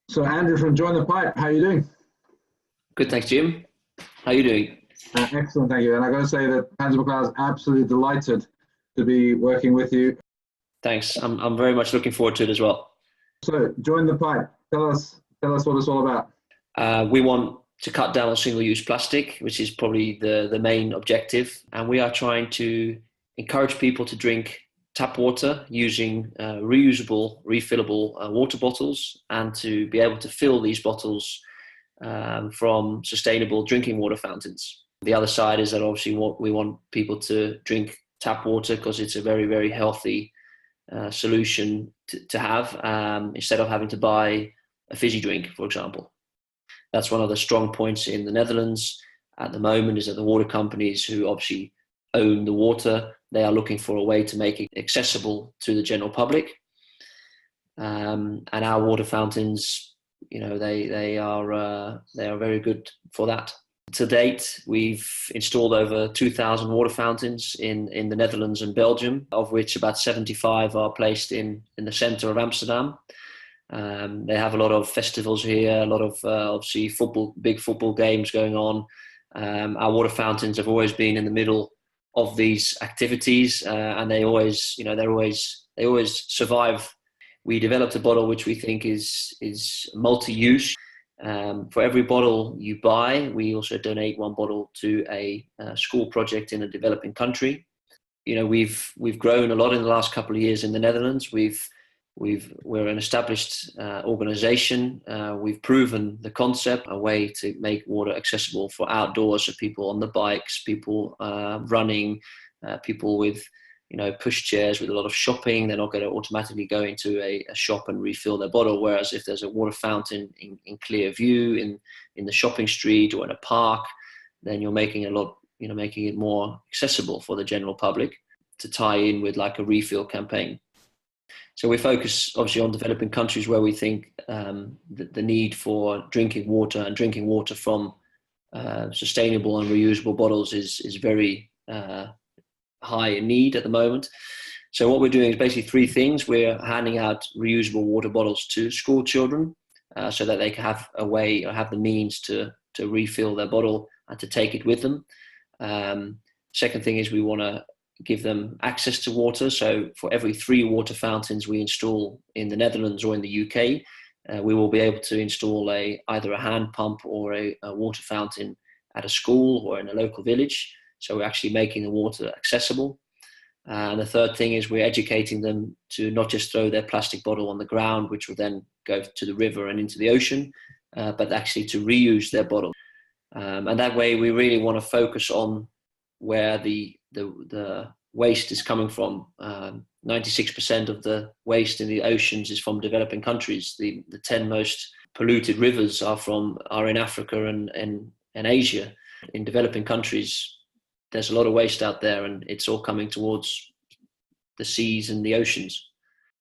So Andrew from Join the Pipe, how are you doing? Good, thanks, Jim. How are you doing? Excellent, thank you. And I got to say that Panton McLeod is absolutely delighted to be working with you. Thanks. I'm very much looking forward to it as well. So Join the Pipe, tell us what it's all about. We want to cut down on single-use plastic, which is probably the main objective, and we are trying to encourage people to drink tap water using reusable, refillable water bottles, and to be able to fill these bottles from sustainable drinking water fountains. The other side is that obviously we want people to drink tap water because it's a very, very healthy solution to have instead of having to buy a fizzy drink, for example. That's one of the strong points in the Netherlands at the moment, is that the water companies who obviously own the water, they are looking for a way to make it accessible to the general public. And our water fountains, they are very good for that. To date, we've installed over 2,000 water fountains in the Netherlands and Belgium, of which about 75 are placed in the center of Amsterdam. They have a lot of festivals here, a lot of obviously big football games going on. Our water fountains have always been in the middle of these activities, and they always survive. We developed a bottle which we think is multi-use. For every bottle you buy, we also donate one bottle to a school project in a developing country. We've grown a lot in the last couple of years in the Netherlands. We're an established organization. We've proven the concept, a way to make water accessible for outdoors, so people on the bikes, people running, people with push chairs, with a lot of shopping. They're not going to automatically go into a shop and refill their bottle. Whereas if there's a water fountain in clear view in the shopping street or in a park, then you're making it more accessible for the general public, to tie in with like a refill campaign. So we focus obviously on developing countries where we think the need for drinking water and drinking water from sustainable and reusable bottles is very high in need at the moment. So what we're doing is basically three things. We're handing out reusable water bottles to school children so that they can have a way, or have the means to refill their bottle and to take it with them. Second thing is we want to give them access to water. So for every 3 water fountains we install in the Netherlands or in the UK, we will be able to install either a hand pump or a water fountain at a school or in a local village. So we're actually making the water accessible. And the third thing is we're educating them to not just throw their plastic bottle on the ground, which will then go to the river and into the ocean, but actually to reuse their bottle. And that way we really want to focus on where the waste is coming from. 96% of the waste in the oceans is from developing countries. The 10 most polluted rivers are in Africa and Asia. In developing countries, there's a lot of waste out there, and it's all coming towards the seas and the oceans.